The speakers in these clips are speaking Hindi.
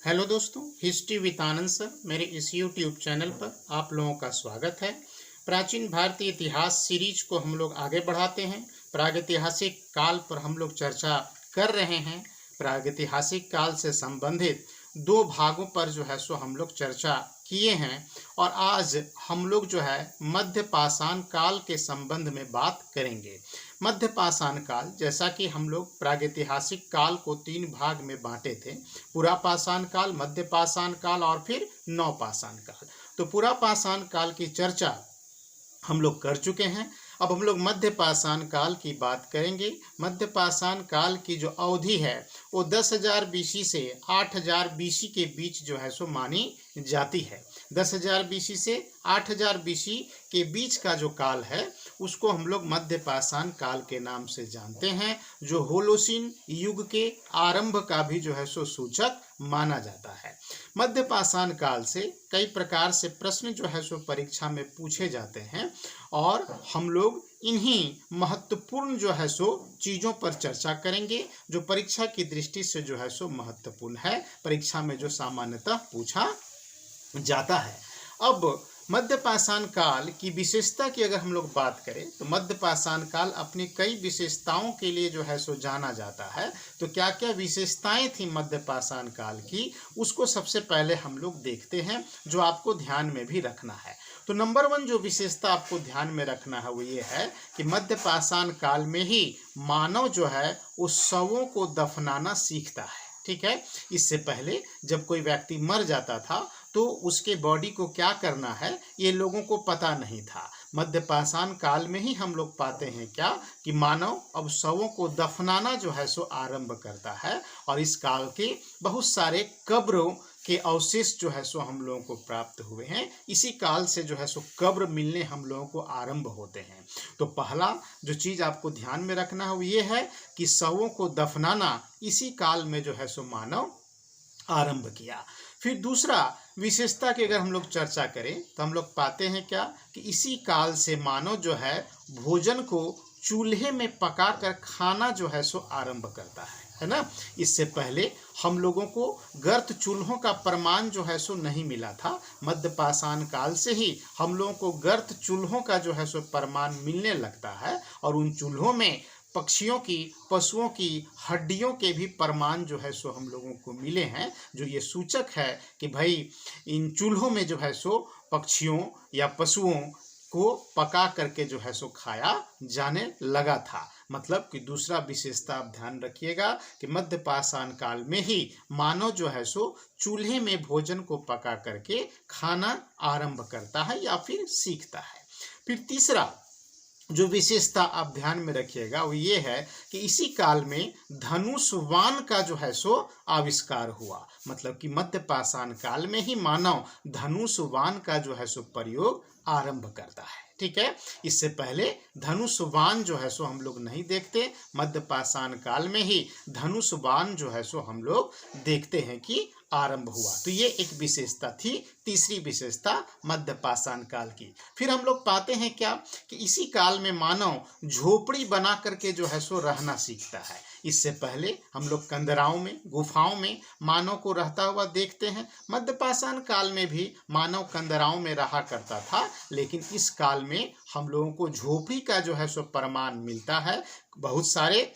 हेलो दोस्तों, हिस्ट्री विद आनंद सर मेरे इस यूट्यूब चैनल पर आप लोगों का स्वागत है। प्राचीन भारतीय इतिहास सीरीज को हम लोग आगे बढ़ाते हैं। प्रागैतिहासिक काल पर हम लोग चर्चा कर रहे हैं। प्रागैतिहासिक काल से संबंधित दो भागों पर जो है सो हम लोग चर्चा किए हैं और आज हम लोग जो है मध्य पाषाण काल के संबंध में बात करेंगे। मध्य पाषाण काल, जैसा कि हम लोग प्रागैतिहासिक काल को तीन भाग में बांटे थे, पुरा पाषाण काल, मध्य पाषाण काल और फिर नवपाषाण काल। तो पुरा पाषाण काल की चर्चा हम लोग कर चुके हैं। अब हम लोग मध्य पाषाण काल की बात करेंगे। मध्य पाषाण काल की जो अवधि है वो 10,000 बीसी से 8,000 बीसी के बीच जो है सो मानी जाती है। 10,000 बीसी से 8,000 बीसी के बीच का जो काल है उसको हम लोग मध्य पाषाण काल के नाम से जानते हैं, जो होलोसीन युग के आरंभ का भी जो है सो सूचक माना जाता है। मध्य पाषाण काल से कई प्रकार से प्रश्न जो है सो परीक्षा में पूछे जाते हैं और हम लोग इन्हीं महत्वपूर्ण जो है सो चीज़ों पर चर्चा करेंगे जो परीक्षा की दृष्टि से जो है सो महत्वपूर्ण है, परीक्षा में जो सामान्यतः पूछा जाता है। अब मध्य पाषाण काल की विशेषता की अगर हम लोग बात करें तो मध्य पाषाण काल अपनी कई विशेषताओं के लिए जो है सो जाना जाता है। तो क्या क्या विशेषताएं थी मध्य पाषाण काल की, उसको सबसे पहले हम लोग देखते हैं, जो आपको ध्यान में भी रखना है। तो नंबर 1 जो विशेषता आपको ध्यान में रखना है वो ये है कि मध्य पाषाण काल में ही मानव जो है उस शवों को दफनाना सीखता है। ठीक है, इससे पहले जब कोई व्यक्ति मर जाता था तो उसके बॉडी को क्या करना है ये लोगों को पता नहीं था। मध्य पाषाण काल में ही हम लोग पाते हैं क्या कि मानव अब शवों को दफनाना जो है सो आरंभ करता है और इस काल के बहुत सारे कब्रों के अवशेष जो है सो हम लोगों को प्राप्त हुए हैं। इसी काल से जो है सो कब्र मिलने हम लोगों को आरंभ होते हैं। तो पहला जो चीज़ आपको ध्यान में रखना है वो ये है कि शवों को दफनाना इसी काल में जो है सो मानव आरंभ किया। फिर दूसरा विशेषता की अगर हम लोग चर्चा करें तो हम लोग पाते हैं क्या कि इसी काल से मानव जो है भोजन को चूल्हे में पकाकर खाना जो है सो आरंभ करता है ना। इससे पहले हम लोगों को गर्त चूल्हों का प्रमाण जो है सो नहीं मिला था। मध्य पाषाण काल से ही हम लोगों को गर्त चूल्हों का जो है सो प्रमाण मिलने लगता है और उन चूल्हों में पक्षियों की, पशुओं की हड्डियों के भी प्रमाण जो है सो हम लोगों को मिले हैं, जो ये सूचक है कि भाई इन चूल्हों में जो है सो पक्षियों या पशुओं को पका करके जो है सो खाया जाने लगा था। मतलब कि दूसरा विशेषता आप ध्यान रखिएगा कि मध्य पाषाण काल में ही मानव जो है सो चूल्हे में भोजन को पका करके खाना आरंभ करता है या फिर सीखता है। फिर तीसरा जो विशेषता आप ध्यान में रखिएगा वो ये है कि इसी काल में धनुषवान का जो है सो आविष्कार हुआ। मतलब कि मध्य पाषाण काल में ही मानव धनुषवान का जो है सो प्रयोग आरंभ करता है। ठीक है, इससे पहले धनुषवान जो है सो हम लोग नहीं देखते। मध्य पाषाण काल में ही धनुषवान जो है सो हम लोग देखते हैं कि आरंभ हुआ। तो ये एक विशेषता थी, तीसरी विशेषता मध्य पाषाण काल की। फिर हम लोग पाते हैं क्या कि इसी काल में मानव झोपड़ी बना करके जो है सो रहना सीखता है। इससे पहले हम लोग कंदराओं में, गुफाओं में मानव को रहता हुआ देखते हैं। मध्य पाषाण काल में भी मानव कंदराओं में रहा करता था, लेकिन इस काल में हम लोगों को झोपड़ी का जो है सो प्रमाण मिलता है। बहुत सारे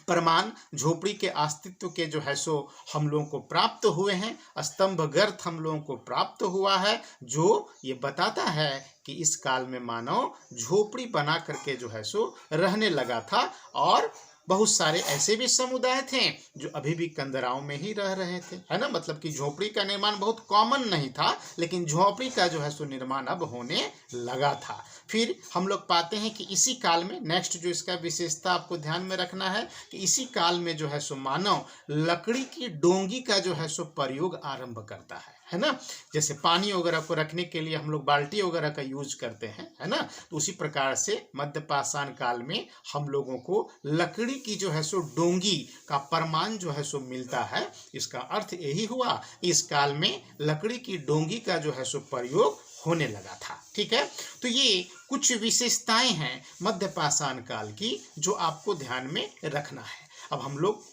प्रमाण झोपड़ी के अस्तित्व के जो है सो हम लोगों को प्राप्त हुए हैं। स्तंभ गर्थ हम लोगों को प्राप्त हुआ है, जो ये बताता है कि इस काल में मानव झोपड़ी बना करके जो है सो रहने लगा था। और बहुत सारे ऐसे भी समुदाय थे जो अभी भी कंदराओं में ही रह रहे थे, है ना। मतलब कि झोपड़ी का निर्माण बहुत कॉमन नहीं था, लेकिन झोपड़ी का जो है सो निर्माण अब होने लगा था। फिर हम लोग पाते हैं कि इसी काल में नेक्स्ट जो इसका विशेषता आपको ध्यान में रखना है कि इसी काल में जो है सो मानव लकड़ी की डोंगी का जो है सो प्रयोग आरंभ करता है ना। जैसे पानी वगैरह को रखने के लिए हम लोग बाल्टी वगैरह का यूज करते हैं, है ना। तो उसी प्रकार से मध्य पाषाण काल में हम लोगों को लकड़ी की जो है सो डोंगी का प्रमाण जो है सो मिलता है। इसका अर्थ यही हुआ, इस काल में लकड़ी की डोंगी का जो है सो प्रयोग होने लगा था। ठीक है, तो ये कुछ विशेषताएं हैं मध्य पाषाण काल की जो आपको ध्यान में रखना है। अब हम लोग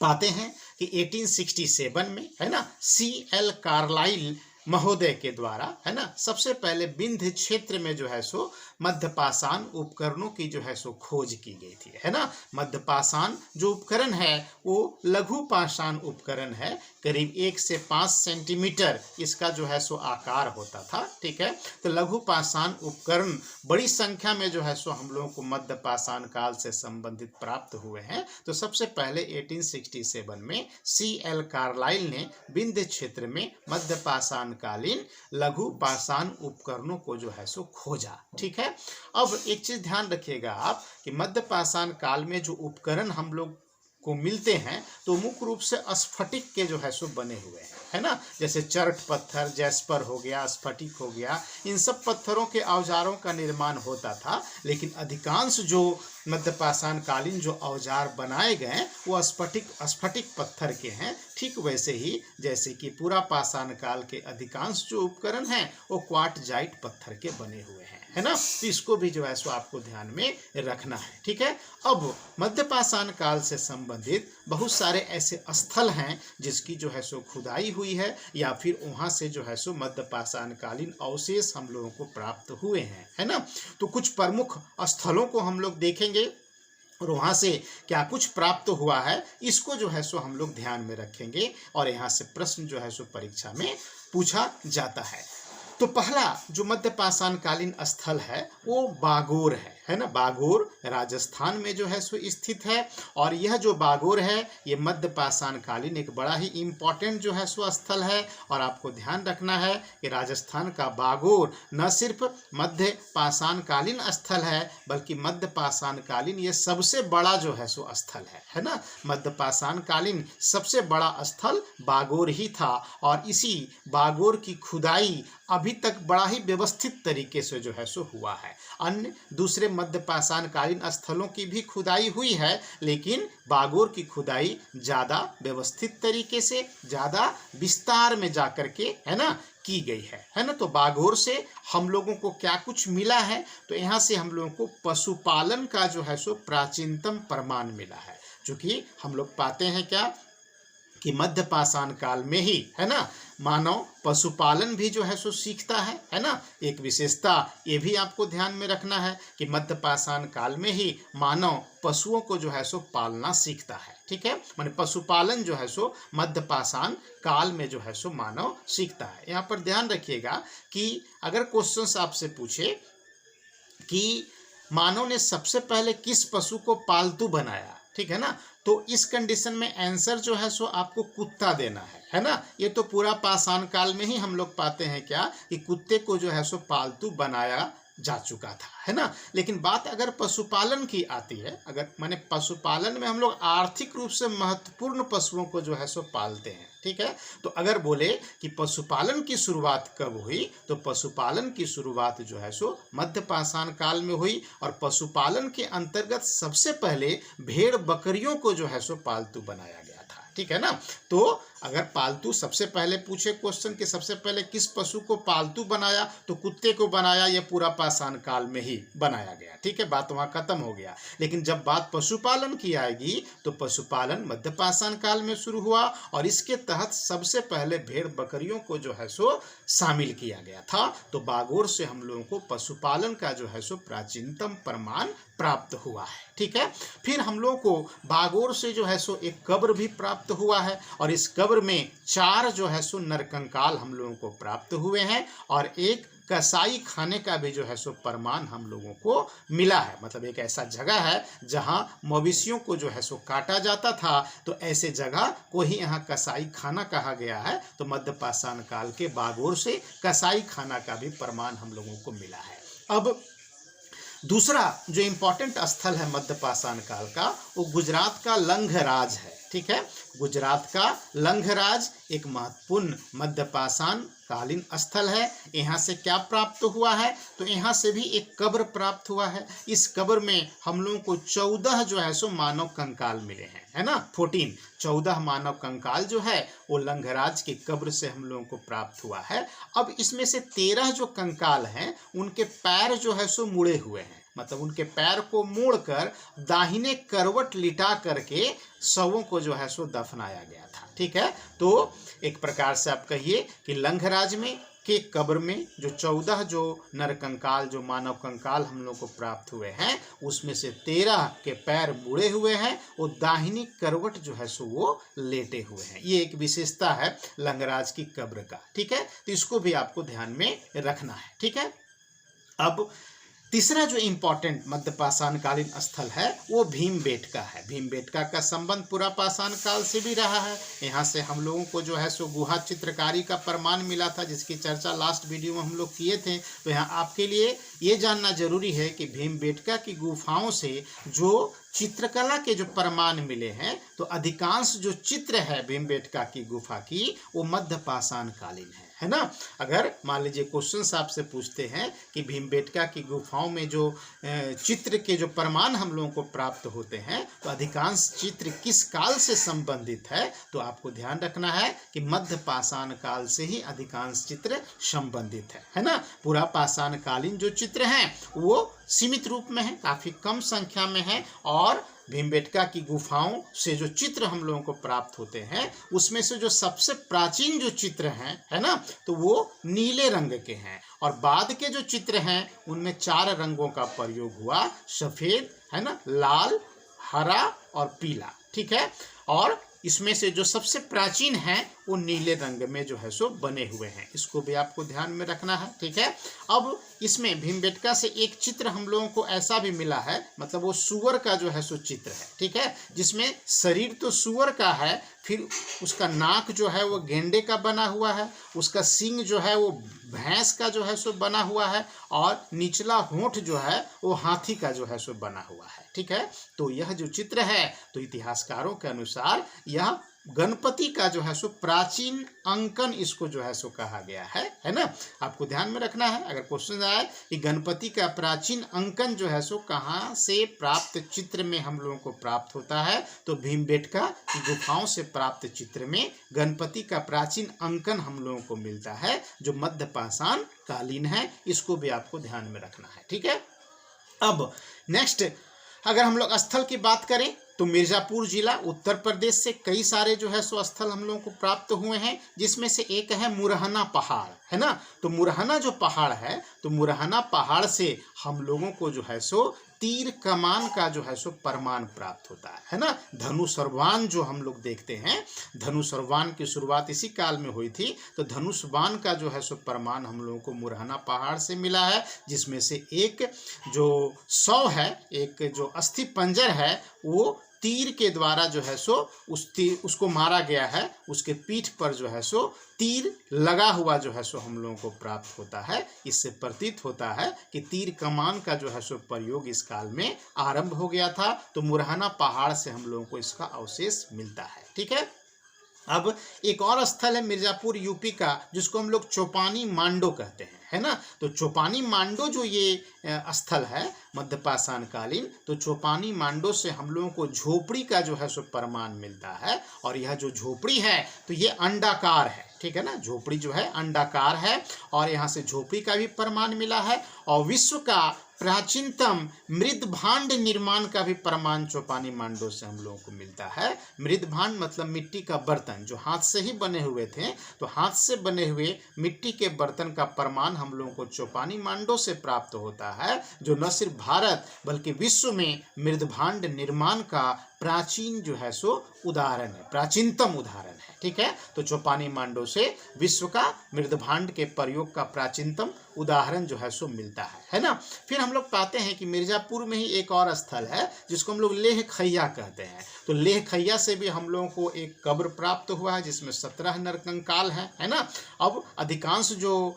पाते हैं कि 1867 में, है ना, C.L. कार्लाइल महोदय के द्वारा, है ना, सबसे पहले विंध्य क्षेत्र में जो है सो मध्यपाषाण उपकरणों की जो है सो खोज की गई थी, है ना। मध्यपाषाण जो उपकरण है वो लघु पाषाण उपकरण है, करीब 1 से 5 सेंटीमीटर इसका जो है सो आकार होता था, ठीक है। तो लघु पाषाण उपकरण बड़ी संख्या में जो है सो हम लोगों को मध्यपाषाण काल से संबंधित प्राप्त हुए हैं। तो सबसे पहले 1867 में C.L. कार्लाइल ने विंध्य क्षेत्र में मध्यपाषाण कालीन लघु पाषाण उपकरणों को जो है सो खोजा, ठीक है। अब एक चीज ध्यान रखिएगा आप कि मध्यपाषाण काल में जो उपकरण हम लोग को मिलते हैं तो मुख्य रूप से स्फटिक के जो है सो बने हुए हैं, है ना। जैसे चर्ट पत्थर, जैस्पर हो गया, स्फटिक हो गया, इन सब पत्थरों के औजारों का निर्माण होता था। लेकिन अधिकांश जो मध्यपाषाण कालीन जो औजार बनाए गए वो स्फटिक पत्थर के हैं। ठीक वैसे ही जैसे कि पूरा पाषाण काल के अधिकांश जो उपकरण हैं वो क्वार्टजाइट पत्थर के बने हुए हैं, है ना। तो इसको भी जो है सो आपको ध्यान में रखना है, ठीक है। अब मध्यपाषाण काल से संबंधित बहुत सारे ऐसे स्थल हैं जिसकी जो है सो खुदाई हुई है या फिर वहां से जो है सो मध्यपाषाण कालीन अवशेष हम लोगों को प्राप्त हुए हैं, है ना। तो कुछ प्रमुख स्थलों को हम लोग देखेंगे और वहां से क्या कुछ प्राप्त हुआ है इसको जो है सो हम लोग ध्यान में रखेंगे और यहाँ से प्रश्न जो है सो परीक्षा में पूछा जाता है। तो पहला जो मध्यपाषाण कालीन स्थल है वो बागोर है ना। बागोर राजस्थान में जो है सो स्थित है और यह जो बागोर है ये मध्यपाषाण कालीन एक बड़ा ही इम्पोर्टेंट जो है सो स्थल है। और आपको ध्यान रखना है कि राजस्थान का बागोर न सिर्फ मध्यपाषाण कालीन स्थल है बल्कि मध्यपाषाण कालीन ये सबसे बड़ा जो है सो स्थल है ना। मध्यपाषाण कालीन सबसे बड़ा स्थल बागोर ही था और इसी बागोर की खुदाई अभी तक बड़ा ही व्यवस्थित तरीके से जो है सो हुआ है। अन्य दूसरे मध्यपाषाण कालीन स्थलों की भी खुदाई हुई है लेकिन बागोर की खुदाई ज़्यादा व्यवस्थित तरीके से, ज़्यादा विस्तार में जाकर के, है ना, की गई है ना। तो बागोर से हम लोगों को क्या कुछ मिला है तो यहाँ से हम लोगों को पशुपालन का जो है सो प्राचीनतम प्रमाण मिला है। चूँकि हम लोग पाते हैं क्या कि मध्यपाषाण काल में ही, है ना, मानव पशुपालन भी जो है सो सीखता है ना। एक विशेषता ये भी आपको ध्यान में रखना है कि मध्यपाषाण काल में ही मानव पशुओं को जो है सो पालना सीखता है, ठीक है। माने पशुपालन जो है सो मध्यपाषाण काल में जो है सो मानव सीखता है। यहाँ पर ध्यान रखिएगा कि अगर क्वेश्चन आपसे पूछे कि मानव ने सबसे पहले किस पशु को पालतू बनाया, ठीक है ना, तो इस कंडीशन में आंसर जो है सो आपको कुत्ता देना है ना। ये तो पूरा पाषाण काल में ही हम लोग पाते हैं क्या कि कुत्ते को जो है सो पालतू बनाया जा चुका था, है ना। लेकिन बात अगर पशुपालन की आती है, अगर माने पशुपालन में हम लोग आर्थिक रूप से महत्वपूर्ण पशुओं को जो है सो पालते हैं, ठीक है। तो अगर बोले कि पशुपालन की शुरुआत कब हुई तो पशुपालन की शुरुआत जो है सो मध्यपाषाण काल में हुई और पशुपालन के अंतर्गत सबसे पहले भेड़ बकरियों को जो है सो पालतू बनाया गया था, ठीक है ना। तो अगर पालतू सबसे पहले पूछे क्वेश्चन कि सबसे पहले किस पशु को पालतू बनाया तो कुत्ते को बनाया, यह पूरा पाषाण काल में ही बनाया गया, ठीक है। बात वहाँ खत्म हो गया। लेकिन जब बात पशुपालन की आएगी तो पशुपालन मध्यपाषाण काल में शुरू हुआ और इसके तहत सबसे पहले भेड़ बकरियों को जो है सो शामिल किया गया था। तो बागोर से हम लोगों को पशुपालन का जो है सो प्राचीनतम प्रमाण प्राप्त हुआ है, ठीक है। फिर हम लोगों को बागोर से जो है सो एक कब्र भी प्राप्त हुआ है और इस कब्र में 4 जो है सो नरकंकाल हम लोगों को प्राप्त हुए हैं और एक कसाई खाने का भी जो है सो प्रमाण हम लोगों को मिला है। मतलब एक ऐसा जगह है जहां मवेशियों को जो है सो काटा जाता था तो ऐसे जगह को ही यहाँ कसाई खाना कहा गया है। तो मध्यपाषाण काल के बागोर से कसाई खाना का भी प्रमाण हम लोगों को मिला है। अब दूसरा जो इम्पोर्टेंट स्थल है मध्यपाषाण काल का वो गुजरात का लंघराज है, ठीक है। गुजरात का लंघराज एक महत्वपूर्ण मध्यपाषाण कालीन स्थल है। यहाँ से क्या प्राप्त हुआ है तो यहाँ से भी एक कब्र प्राप्त हुआ है। इस कब्र में हम लोगों को 14 जो है सो मानव कंकाल मिले हैं, है ना। 14 मानव कंकाल जो है वो लंघराज के कब्र से हम लोगों को प्राप्त हुआ है। अब इसमें से 13 जो कंकाल हैं उनके पैर जो है सो मुड़े हुए हैं, मतलब उनके पैर को मोड़कर दाहिने करवट लिटा करके शवों को जो है सो दफनाया गया था। ठीक है, तो एक प्रकार से आप कहिए कि लंघराज में के कब्र में जो 14 जो नरकंकाल, जो मानव कंकाल हम लोग को प्राप्त हुए हैं, उसमें से 13 के पैर मुड़े हुए हैं, वो दाहिनी करवट जो है सो वो लेटे हुए हैं। ये एक विशेषता है लंघराज की कब्र का। ठीक है, तो इसको भी आपको ध्यान में रखना है। ठीक है, अब तीसरा जो इम्पोर्टेंट मध्य पाषाण कालीन स्थल है वो भीमबेटका है। भीमबेटका का संबंध पूरा पाषाण काल से भी रहा है। यहाँ से हम लोगों को जो है सो गुहा चित्रकारी का प्रमाण मिला था, जिसकी चर्चा लास्ट वीडियो में हम लोग किए थे। तो यहाँ आपके लिए ये जानना जरूरी है कि भीमबेटका की गुफाओं से जो चित्रकला के जो प्रमाण मिले हैं, तो अधिकांश जो चित्र है भीमबेटका की गुफा की वो मध्य पाषाण कालीन है ना। अगर मान लीजिए क्वेश्चन आपसे पूछते हैं कि भीमबेटका की गुफाओं में जो चित्र के जो प्रमाण हम लोगों को प्राप्त होते हैं, तो अधिकांश चित्र किस काल से संबंधित है, तो आपको ध्यान रखना है कि मध्य पाषाण काल से ही अधिकांश चित्र संबंधित है ना। पूरा पाषाण कालीन जो चित्र हैं वो सीमित रूप में है, काफी कम संख्या में है, और भीमबेटका की गुफाओं से जो चित्र हम लोगों को प्राप्त होते हैं उसमें से जो सबसे प्राचीन जो चित्र हैं, है ना, तो वो नीले रंग के हैं, और बाद के जो चित्र हैं उनमें 4 रंगों का प्रयोग हुआ, सफेद, है ना, लाल, हरा और पीला। ठीक है, और इसमें से जो सबसे प्राचीन है वो नीले रंग में जो है सो बने हुए हैं, इसको भी आपको ध्यान में रखना है। ठीक है, अब इसमें भीमबेटका से एक चित्र हम लोगों को ऐसा भी मिला है, मतलब वो सुअर का जो है सो चित्र है। ठीक है, जिसमें शरीर तो सुअर का है, फिर उसका नाक जो है वो गेंडे का बना हुआ है, उसका सींग जो है वो भैंस का जो है सो बना हुआ है, और निचला होंठ जो है वो हाथी का जो है सो बना हुआ है। ठीक है, तो यह जो चित्र है, तो इतिहासकारों के अनुसार यह गणपति का जो है सो प्राचीन अंकन इसको जो है सो कहा गया है ना। आपको ध्यान में रखना है, अगर क्वेश्चन आए कि गणपति का प्राचीन अंकन जो है सो कहाँ से प्राप्त चित्र में हम लोगों को प्राप्त होता है, तो भीमबेटका की गुफाओं से प्राप्त चित्र में गणपति का प्राचीन अंकन हम लोगों को मिलता है, जो मध्य पाषाण कालीन है। इसको भी आपको ध्यान में रखना है। ठीक है, अब नेक्स्ट अगर हम लोग स्थल की बात करें तो मिर्जापुर जिला उत्तर प्रदेश से कई सारे जो है सो स्थल हम लोगों को प्राप्त हुए हैं, जिसमें से एक है मुरहना पहाड़, है ना। तो मुरहना जो पहाड़ है, तो मुरहना पहाड़ से हम लोगों को जो है सो तीर कमान का जो है सो प्रमाण प्राप्त होता है ना। धनुष और बाण जो हम लोग देखते हैं, धनुष और बाण की शुरुआत इसी काल में हुई थी, तो धनुष बाण का जो है सो प्रमाण हम लोगों को मुरहना पहाड़ से मिला है, जिसमें से एक जो शव है, एक जो अस्थि पंजर है, वो तीर के द्वारा जो है सो उसको मारा गया है, उसके पीठ पर जो है सो तीर लगा हुआ जो है सो हम लोगों को प्राप्त होता है। इससे प्रतीत होता है कि तीर कमान का जो है सो प्रयोग इस काल में आरंभ हो गया था। तो मुरहना पहाड़ से हम लोगों को इसका अवशेष मिलता है। ठीक है, अब एक और स्थल है मिर्जापुर यूपी का, जिसको हम लोग चौपानी मांडो कहते हैं, है ना। तो चौपानी मांडो जो ये स्थल है मध्य पाषाण कालीन, तो चौपानी मांडो से हम लोगों को झोपड़ी का जो है सो प्रमाण मिलता है, और यह जो झोपड़ी है तो ये अंडाकार है। ठीक है ना, झोपड़ी जो है अंडाकार है, और यहाँ से झोपड़ी का भी प्रमाण मिला है, और विश्व का प्राचीनतम मृद भांड निर्माण का भी प्रमाण चौपानी मांडो से हम लोगों को मिलता है। मृद भांड मतलब मिट्टी का बर्तन, जो हाथ से ही बने हुए थे, तो हाथ से बने हुए मिट्टी के बर्तन का प्रमाण हम लोगों को चौपानी मांडो से प्राप्त होता है, जो न सिर्फ भारत बल्कि विश्व में मृद भांड निर्माण का प्राचीन जो है सो उदाहरण है, प्राचीनतम उदाहरण है। ठीक है, तो चौपानी मांडो से विश्व का मृद भांड के प्रयोग का प्राचीनतम उदाहरण जो है सो मिलता है ना। फिर हम लोग पाते हैं कि मिर्जापुर में ही एक और स्थल है, जिसको हम लोग लेह खैया कहते हैं। तो लेह खैया से भी हम लोगों को एक कब्र प्राप्त हुआ है, जिसमें 17 नरकंकाल है ना। अब अधिकांश जो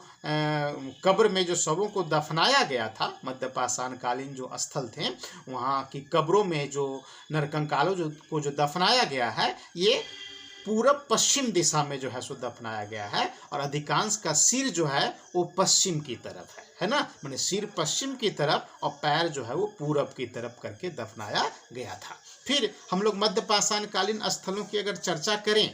कब्र में जो शवों को दफनाया गया था, मध्य पाषाण कालीन जो स्थल थे, वहाँ की कब्रों में जो नरकंकालों को जो दफनाया गया है, ये पूरब पश्चिम दिशा में जो है सो दफनाया गया है, और अधिकांश का सिर जो है वो पश्चिम की तरफ है ना। माने सिर पश्चिम की तरफ और पैर जो है वो पूरब की तरफ करके दफनाया गया था। फिर हम लोग मध्य पाषाण कालीन स्थलों की अगर चर्चा करें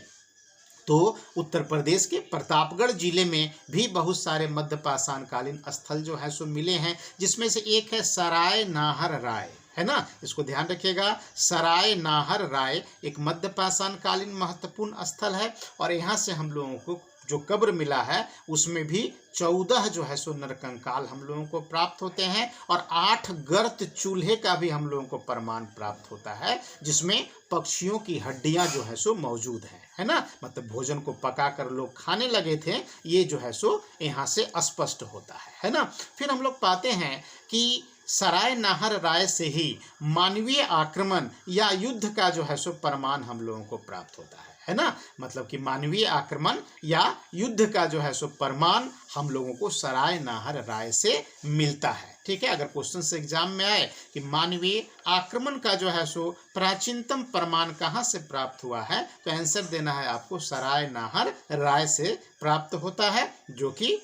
तो उत्तर प्रदेश के प्रतापगढ़ जिले में भी बहुत सारे मध्य पाषाण कालीन स्थल जो है सो मिले हैं, जिसमें से एक है सराय नाहर राय, है ना, इसको ध्यान रखिएगा। सराय नाहर राय एक मध्य पाषाण कालीन महत्वपूर्ण स्थल है और यहाँ से हम लोगों को जो कब्र मिला है उसमें भी 14 जो है सो नरकंकाल हम लोगों को प्राप्त होते हैं और 8 गर्त चूल्हे का भी हम लोगों को प्रमाण प्राप्त होता है, जिसमें पक्षियों की हड्डियां जो है सो मौजूद है ना, मतलब भोजन को पकाकर लोग खाने लगे थे, ये जो है सो यहाँ से स्पष्ट होता है ना। फिर हम लोग पाते हैं कि सराय नाहर राय से ही मानवीय आक्रमण या युद्ध का जो है सो प्रमाण हम लोगों को प्राप्त होता है ना, मतलब कि मानवीय आक्रमण या युद्ध का जो है सो प्रमाण हम लोगों को सराय नाहर राय से मिलता है। ठीक है, अगर क्वेश्चन से एग्जाम में आए कि मानवीय आक्रमण का जो है सो प्राचीनतम प्रमाण कहाँ से प्राप्त हुआ है, तो आंसर देना है आपको सराय नाहर राय से प्राप्त होता है, जो कि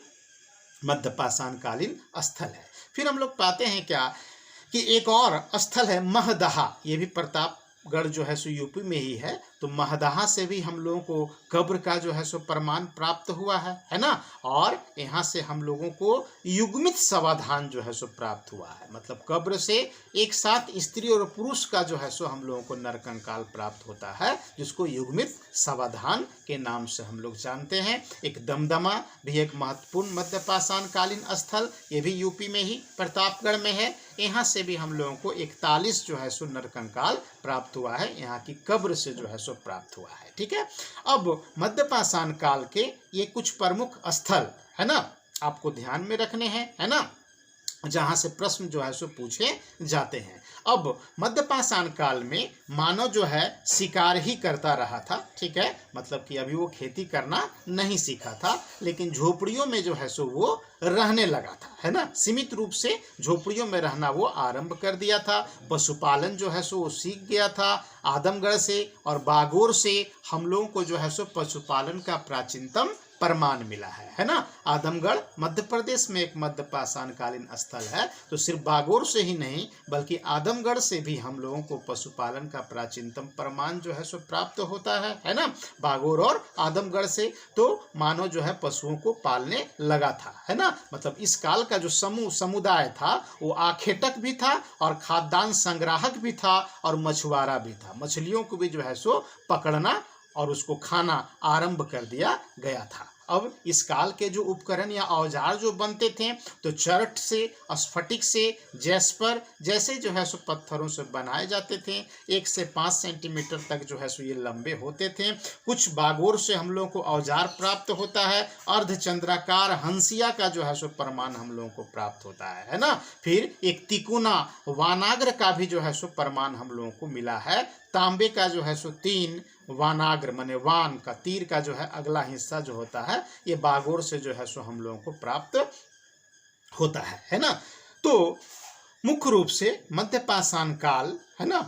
मध्य पाषाण कालीन स्थल है। फिर हम लोग पाते हैं क्या कि एक और स्थल है महदहा, ये भी प्रतापगढ़ जो है सो यूपी में ही है, तो महदहा से भी हम लोगों को कब्र का जो है सो प्रमाण प्राप्त हुआ है ना, और यहाँ से हम लोगों को युग्मित समाधान जो है सो प्राप्त हुआ है, मतलब कब्र से एक साथ स्त्री और पुरुष का जो है सो हम लोगों को नरकंकाल प्राप्त होता है, जिसको युग्मित समाधान के नाम से हम लोग जानते हैं। एक दमदमा भी एक महत्वपूर्ण मध्य पाषाण कालीन स्थल, ये भी यूपी में ही प्रतापगढ़ में है, यहाँ से भी हम लोगों को 41 जो है सो नरकंकाल प्राप्त हुआ है, यहाँ की कब्र से जो है सो प्राप्त हुआ है। ठीक है, अब मध्य पाषाण काल के ये कुछ प्रमुख स्थल है ना, आपको ध्यान में रखने हैं, है ना, जहां से प्रश्न जो है सो पूछे जाते हैं। अब मध्य पाषाण काल में मानव जो है शिकार ही करता रहा था, ठीक है, मतलब कि अभी वो खेती करना नहीं सीखा था, लेकिन झोपड़ियों में जो है सो वो रहने लगा था, है ना, सीमित रूप से झोपड़ियों में रहना वो आरंभ कर दिया था। पशुपालन जो है सो वो सीख गया था। आदमगढ़ से और बागोर से हम लोगों को जो है सो पशुपालन का प्राचीनतम प्रमाण मिला है ना। आदमगढ़ मध्य प्रदेश में एक मध्य पाषाण कालीन स्थल है, तो सिर्फ बागोर से ही नहीं बल्कि आदमगढ़ से भी हम लोगों को पशुपालन का प्राचीनतम प्रमाण जो है सो प्राप्त होता है ना। बागोर और आदमगढ़ से तो मानव जो है पशुओं को पालने लगा था, है ना, मतलब इस काल का जो समुदाय था वो आखेटक भी था और खाद्यान्न संग्राहक भी था और मछुआरा भी था। मछलियों को भी जो है सो पकड़ना और उसको खाना आरंभ कर दिया गया था। अब इस काल के जो उपकरण या औजार जो बनते थे तो चरट से, स्फटिक से, जैस्पर जैसे जो है सो पत्थरों से बनाए जाते थे। 1 से 5 सेंटीमीटर तक जो है सो ये लंबे होते थे। कुछ बागोर से हम लोगों को औजार प्राप्त होता है। अर्धचंद्राकार हंसिया का जो है सो प्रमाण हम लोगों को प्राप्त होता है ना। फिर एक तिकोना वानाग्र का भी जो है सो प्रमाण हम लोगों को मिला है। तांबे का जो है सो 3 वानाग्र माने वान का तीर का जो है अगला हिस्सा जो होता है ये बागोर से जो है सो हम लोगों को प्राप्त होता है ना। तो मुख्य रूप से मध्य पाषाण काल है ना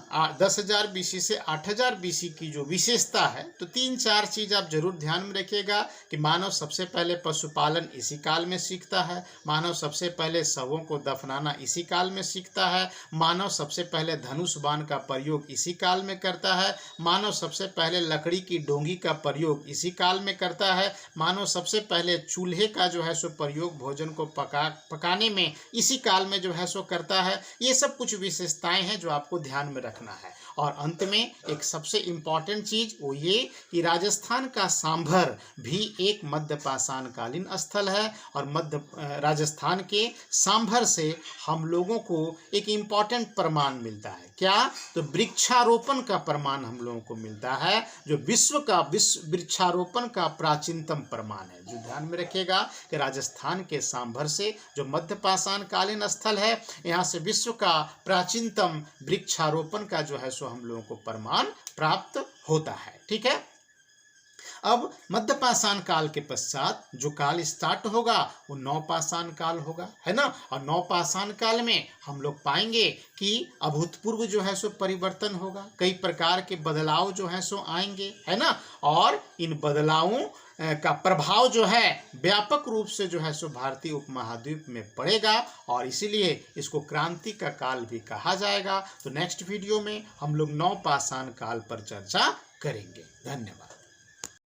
10,000 बीसी से 8,000 बीसी की जो विशेषता है, तो 3-4 चीज आप जरूर ध्यान में रखिएगा कि मानव सबसे पहले पशुपालन इसी काल में सीखता है। मानव सबसे पहले शवों को दफनाना इसी काल में सीखता है। मानव सबसे पहले धनुष बाण का प्रयोग इसी काल में करता है। मानव सबसे पहले लकड़ी की डोंगी का प्रयोग इसी काल में करता है। मानव सबसे पहले चूल्हे का जो है सो प्रयोग भोजन को पकाने में इसी काल में जो है सो करता है। ये सब कुछ विशेषताएं हैं जो आपको ध्यान में रखना है। और अंत में एक सबसे इम्पॉर्टेंट चीज वो ये कि राजस्थान का सांभर भी एक मध्य पाषाण कालीन स्थल है और मध्य राजस्थान के सांभर से हम लोगों को एक इम्पॉर्टेंट प्रमाण मिलता है। क्या? तो वृक्षारोपण का प्रमाण हम लोगों को मिलता है, जो विश्व वृक्षारोपण का प्राचीनतम प्रमाण है। जो ध्यान में रखिएगा कि राजस्थान के सांभर से जो मध्य पाषाण कालीन स्थल है, यहाँ से विश्व का प्राचीनतम वृक्षारोपण का जो है सो हम लोगों को प्रमाण प्राप्त होता है। ठीक है, अब मध्य पाषाण काल के पश्चात जो काल स्टार्ट होगा वो नवपाषाण काल होगा, है ना। और नवपाषाण काल में हम लोग पाएंगे कि अभूतपूर्व जो है सो परिवर्तन होगा, कई प्रकार के बदलाव जो है सो आएंगे, है ना। और इन बदलावों का प्रभाव जो है व्यापक रूप से जो है सो भारतीय उपमहाद्वीप में पड़ेगा और इसीलिए इसको क्रांति का काल भी कहा जाएगा। तो नेक्स्ट वीडियो में हम लोग नवपाषाण काल पर चर्चा करेंगे। धन्यवाद।